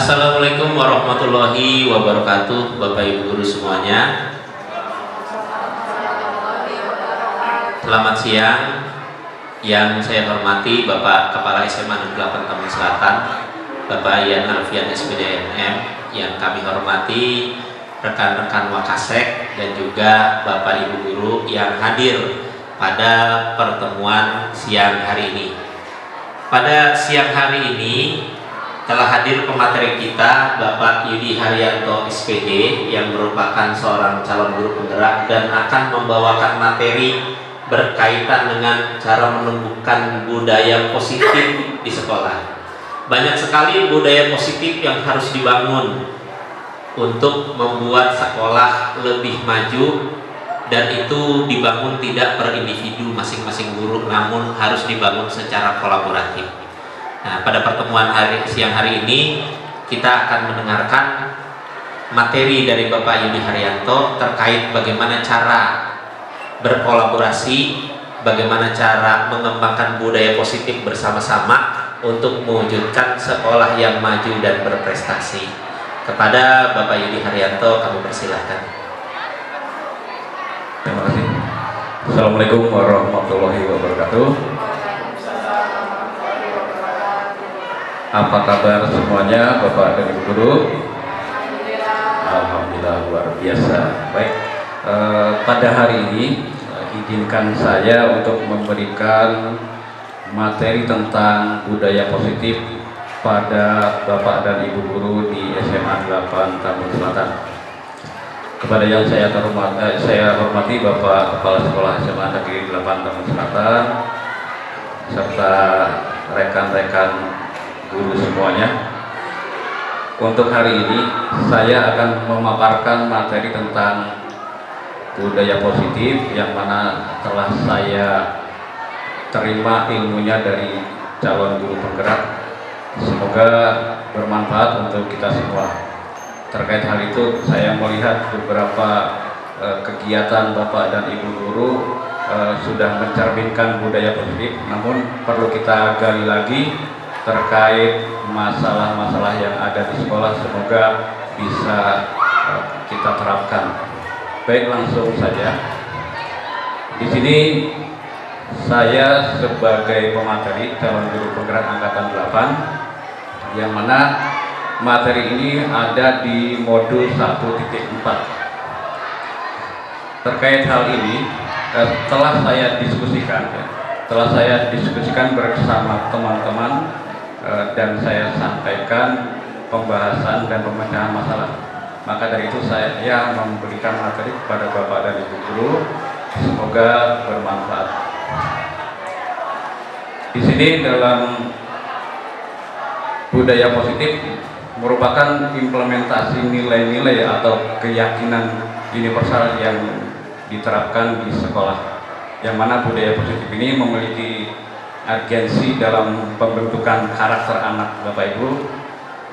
Assalamualaikum warahmatullahi wabarakatuh, Bapak Ibu Guru semuanya. Selamat siang. Yang saya hormati Bapak Kepala SMA Negeri 8 Tambun Selatan, Bapak Ian Alfian SPDNM. Yang kami hormati rekan-rekan Wakasek dan juga Bapak Ibu Guru yang hadir pada pertemuan siang hari ini. Pada siang hari ini telah hadir pemateri kita Bapak Yudi Haryanto SPD yang merupakan seorang calon guru penggerak dan akan membawakan materi berkaitan dengan cara menumbuhkan budaya positif di sekolah. Banyak sekali budaya positif yang harus dibangun untuk membuat sekolah lebih maju, dan itu dibangun tidak per individu masing-masing guru, namun harus dibangun secara kolaboratif. Nah, pada pertemuan siang hari ini kita akan mendengarkan materi dari Bapak Yudi Haryanto terkait bagaimana cara berkolaborasi, bagaimana cara mengembangkan budaya positif bersama-sama untuk mewujudkan sekolah yang maju dan berprestasi. Kepada Bapak Yudi Haryanto kami persilahkan. Terima kasih. Assalamualaikum warahmatullahi wabarakatuh. Apa kabar semuanya, Bapak dan Ibu Guru? Alhamdulillah luar biasa. Baik, pada hari ini izinkan saya untuk memberikan materi tentang budaya positif pada Bapak dan Ibu Guru di SMA 8 Tambun Selatan. Kepada yang saya hormati Bapak Kepala Sekolah SMA Negeri 8 Tambun Selatan serta rekan-rekan guru semuanya. Untuk hari ini saya akan memaparkan materi tentang budaya positif yang mana telah saya terima ilmunya dari calon guru penggerak. Semoga bermanfaat untuk kita semua. Terkait hal itu saya melihat beberapa kegiatan Bapak dan Ibu guru sudah mencerminkan budaya positif, namun perlu kita gali lagi terkait masalah-masalah yang ada di sekolah. Semoga bisa kita terapkan. Baik, langsung saja. Di sini saya sebagai pemateri calon guru penggerak angkatan 8, yang mana materi ini ada di modul 1.4. Terkait hal ini telah saya diskusikan bersama teman-teman dan saya sampaikan pembahasan dan pemecahan masalah. Maka dari itu saya memberikan materi kepada Bapak dan Ibu guru. Semoga bermanfaat. Di sini dalam budaya positif merupakan implementasi nilai-nilai atau keyakinan universal yang diterapkan di sekolah, yang mana budaya positif ini memiliki urgensi dalam pembentukan karakter anak Bapak Ibu.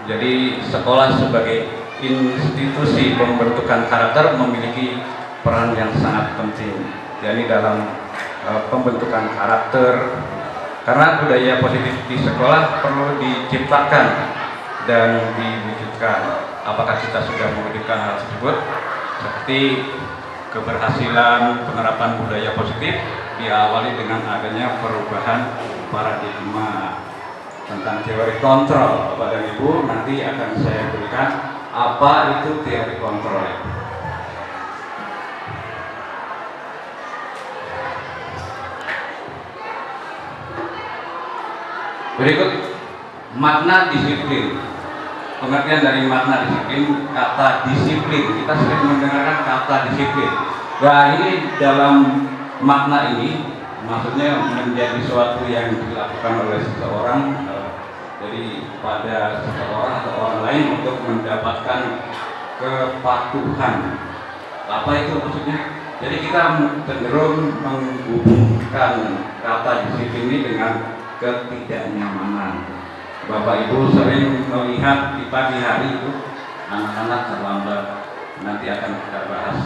Jadi sekolah sebagai institusi pembentukan karakter memiliki peran yang sangat penting, yakni dalam pembentukan karakter, karena budaya positif di sekolah perlu diciptakan dan diwujudkan. Apakah kita sudah mewujudkan hal tersebut? Seperti keberhasilan penerapan budaya positif diawali dengan adanya perubahan paradigma tentang teori kontrol. Bapak dan Ibu, nanti akan saya berikan apa itu teori kontrol. Berikut makna disiplin. Pengertian dari makna disiplin, kata disiplin. Kita sering mendengarkan kata disiplin. Nah, ini dalam makna ini maksudnya menjadi sesuatu yang dilakukan oleh seseorang, jadi pada seseorang atau orang lain untuk mendapatkan kepatuhan. Apa itu maksudnya? Jadi kita cenderung menghubungkan kata disiplin ini dengan ketidaknyamanan. Bapak Ibu sering melihat di pagi hari itu anak-anak terlambat. Nanti akan kita bahas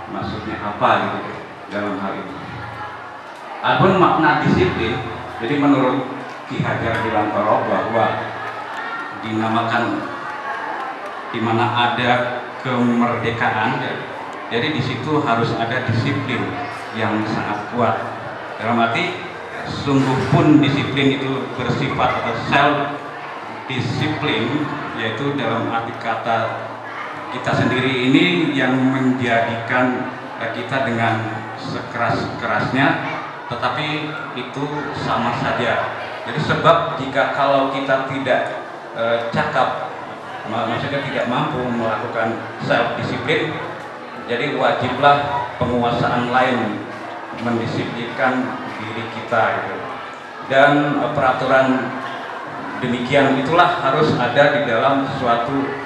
maksudnya apa gitu dalam hal ini. Adapun makna disiplin, jadi menurut Ki Hajar Dewantara bahwa dinamakan di mana ada kemerdekaan, ya. Jadi di situ harus ada disiplin yang sangat kuat. Dalam arti sungguh pun disiplin itu bersifat atau self disiplin, yaitu dalam arti kata kita sendiri ini yang menjadikan kita dengan sekeras-kerasnya, tetapi itu sama saja. Jadi sebab jika kalau kita tidak cakap, maksudnya tidak mampu melakukan self disiplin, jadi wajiblah penguasaan lain mendisiplinkan diri kita gitu. Dan peraturan demikian itulah harus ada di dalam suatu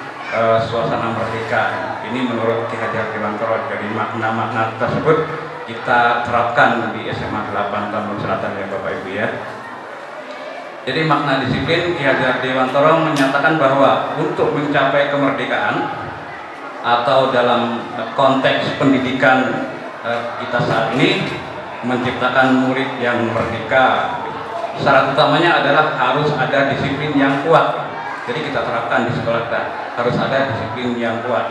suasana merdeka. Ini menurut Ki Hajar Dewantara. Dari makna-makna tersebut kita terapkan di SMA 8 Tambun Selatan ya Bapak Ibu ya. Jadi makna disiplin, Ki Hajar Dewantara menyatakan bahwa untuk mencapai kemerdekaan atau dalam konteks pendidikan kita saat ini menciptakan murid yang merdeka, syarat utamanya adalah harus ada disiplin yang kuat. Jadi kita terapkan di sekolah kita harus ada disiplin yang kuat.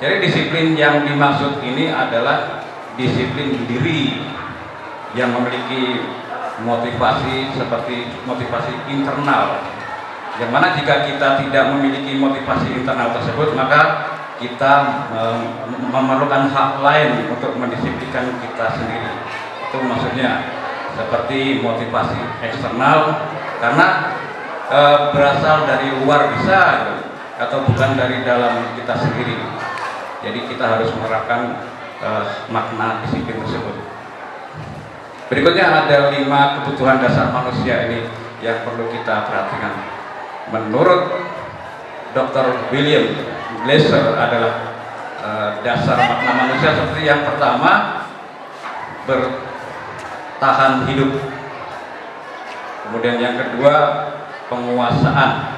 Jadi disiplin yang dimaksud ini adalah disiplin diri yang memiliki motivasi seperti motivasi internal. Yang mana jika kita tidak memiliki motivasi internal tersebut, maka kita memerlukan hak lain untuk mendisiplinkan kita sendiri. Itu maksudnya seperti motivasi eksternal, karena berasal dari luar bisa atau bukan dari dalam kita sendiri. Jadi kita harus menerapkan makna disiplin tersebut. Berikutnya ada 5 kebutuhan dasar manusia ini yang perlu kita perhatikan. Menurut Dr. William Glasser adalah dasar makna manusia seperti yang pertama, bertahan hidup. Kemudian yang kedua, penguasaan.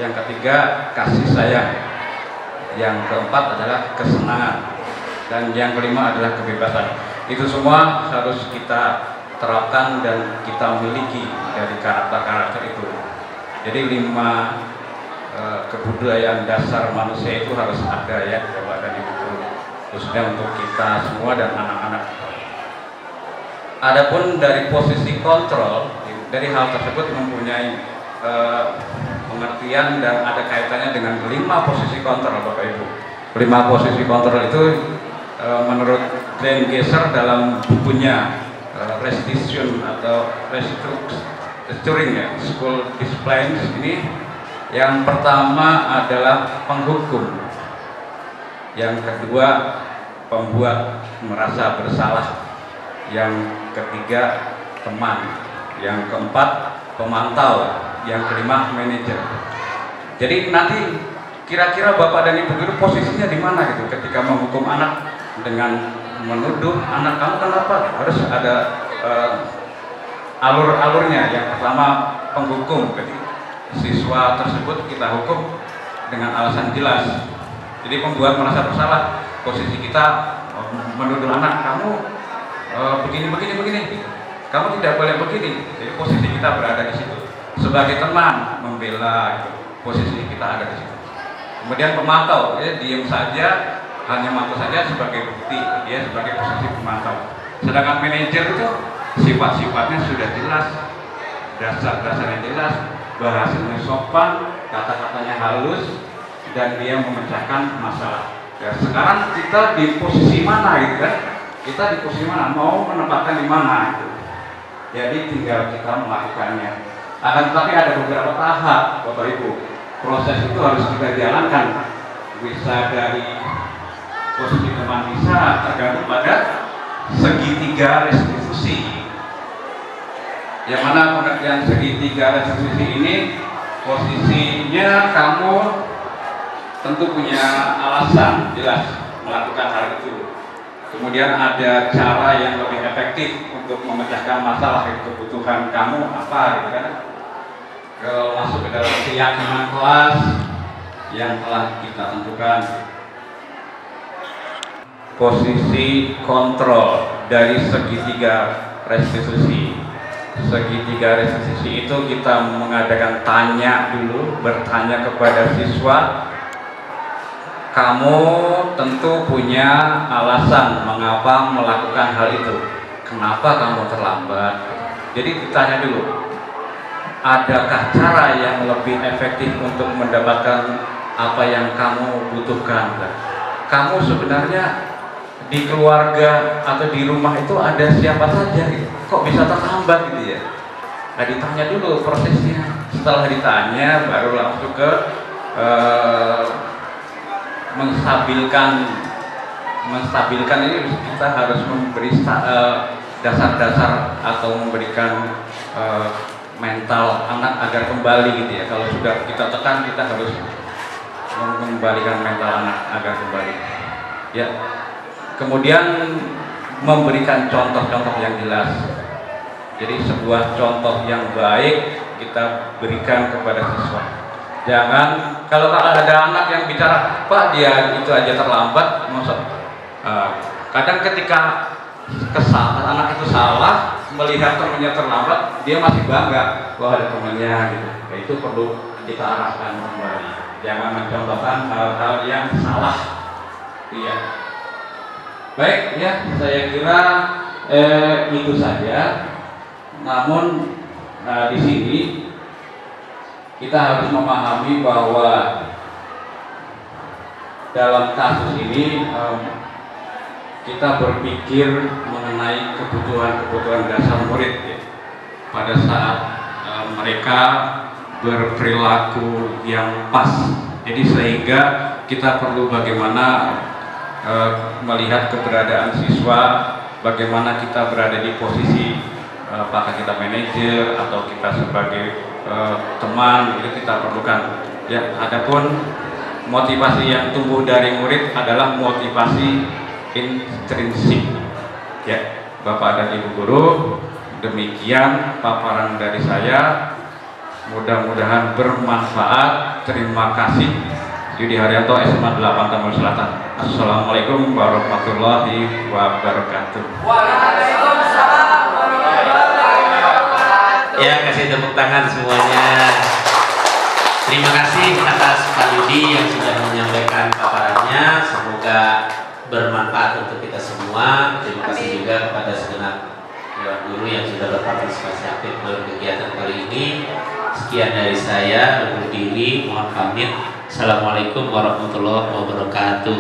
Yang ketiga, kasih sayang. Yang keempat adalah kesenangan. Dan yang kelima adalah kebebasan. Itu semua harus kita terapkan dan kita miliki dari karakter-karakter itu. Jadi 5 kebudayaan dasar manusia itu harus ada ya Bapak dan Ibu, khususnya untuk kita semua dan anak-anak. Adapun dari posisi kontrol, dari hal tersebut mempunyai pengertian dan ada kaitannya dengan 5 posisi kontrol Bapak Ibu. 5 posisi kontrol itu menurut Glenn Gesser dalam bukunya Restitution atau Restructuring ya, School Disciplines ini, yang pertama adalah penghukum, yang kedua pembuat merasa bersalah, yang ketiga teman, yang keempat pemantau, yang kelima manajer. Jadi nanti kira-kira Bapak dan Ibu guru posisinya di mana gitu ketika menghukum anak dengan menuduh anak kamu kenapa, harus ada alur-alurnya. Yang pertama penghukum, jadi siswa tersebut kita hukum dengan alasan jelas. Jadi pembuat merasa bersalah, posisi kita menuduh anak kamu begini, kamu tidak boleh begini. Jadi posisi kita berada di situ. Sebagai teman membela, gitu, posisi kita ada di situ. Kemudian pemantau, ya diam saja, hanya mantau saja sebagai bukti, dia sebagai posisi pemantau. Sedangkan manajer itu sifat-sifatnya sudah jelas, dasar-dasarnya jelas, bahasanya sopan, kata-katanya halus, dan dia memecahkan masalah. Ya, sekarang kita di posisi mana gitu kan? Kita di posisi mana? Mau menempatkan di mana? Gitu. Jadi tinggal kita melakukannya. Akan tetapi ada beberapa tahap, Bapak Ibu. Proses itu harus kita jalankan. Bisa dari posisi teman, bisa tergantung pada segitiga restitusi. Yang mana pengertian segitiga restitusi ini, posisinya kamu tentu punya alasan jelas melakukan hal itu. Kemudian ada cara yang lebih efektif untuk memecahkan masalah, kebutuhan kamu apa gitu kan. Kalau masuk ke dalam keyakinan kelas yang telah kita tentukan. Posisi kontrol dari segitiga restitusi. Segitiga restitusi itu kita mengadakan tanya dulu, bertanya kepada siswa kamu tentu punya alasan mengapa melakukan hal itu. Kenapa kamu terlambat? Jadi ditanya dulu, adakah cara yang lebih efektif untuk mendapatkan apa yang kamu butuhkan? Kamu sebenarnya di keluarga atau di rumah itu ada siapa saja gitu? Kok bisa terlambat gitu ya? Nah, ditanya dulu prosesnya. Setelah ditanya baru langsung ke menstabilkan ini. Kita harus memberi dasar-dasar atau memberikan mental anak agar kembali gitu ya. Kalau sudah kita tekan, kita harus mengembalikan mental anak agar kembali ya. Kemudian memberikan contoh-contoh yang jelas. Jadi sebuah contoh yang baik kita berikan kepada siswa. Jangan kalau ada anak yang bicara, Pak dia itu aja terlambat, maksud kadang ketika anak itu salah melihat temannya terlambat, dia masih bangga, wah ada temannya gitu. Nah, itu perlu kita arahkan kembali. Jangan mencontohkan hal-hal yang salah. Iya. Baik ya, saya kira itu saja. Namun di sini kita harus memahami bahwa dalam kasus ini kita berpikir mengenai kebutuhan dasar murid ya. Pada saat mereka berperilaku yang pas. Jadi sehingga kita perlu bagaimana melihat keberadaan siswa, bagaimana kita berada di posisi apakah kita manajer atau kita sebagai teman, itu kita perlukan. Ya, adapun motivasi yang tumbuh dari murid adalah motivasi intrinsik. Ya, Bapak dan Ibu guru, demikian paparan dari saya. Mudah-mudahan bermanfaat. Terima kasih. Yudi Haryanto, SMA 8 Tambun Selatan. Assalamualaikum warahmatullahi wabarakatuh. Waalaikumsalam warahmatullahi wabarakatuh. Ya, kasih tepuk tangan semuanya. Terima kasih atas Pak Yudi yang sudah menyampaikan paparannya. Semoga bermanfaat untuk kita semua. Terima kasih juga kepada segenap dewan guru yang sudah berpartisipasi aktif dalam kegiatan kali ini. Sekian dari saya, undur diri, mohon pamit. Assalamualaikum warahmatullahi wabarakatuh.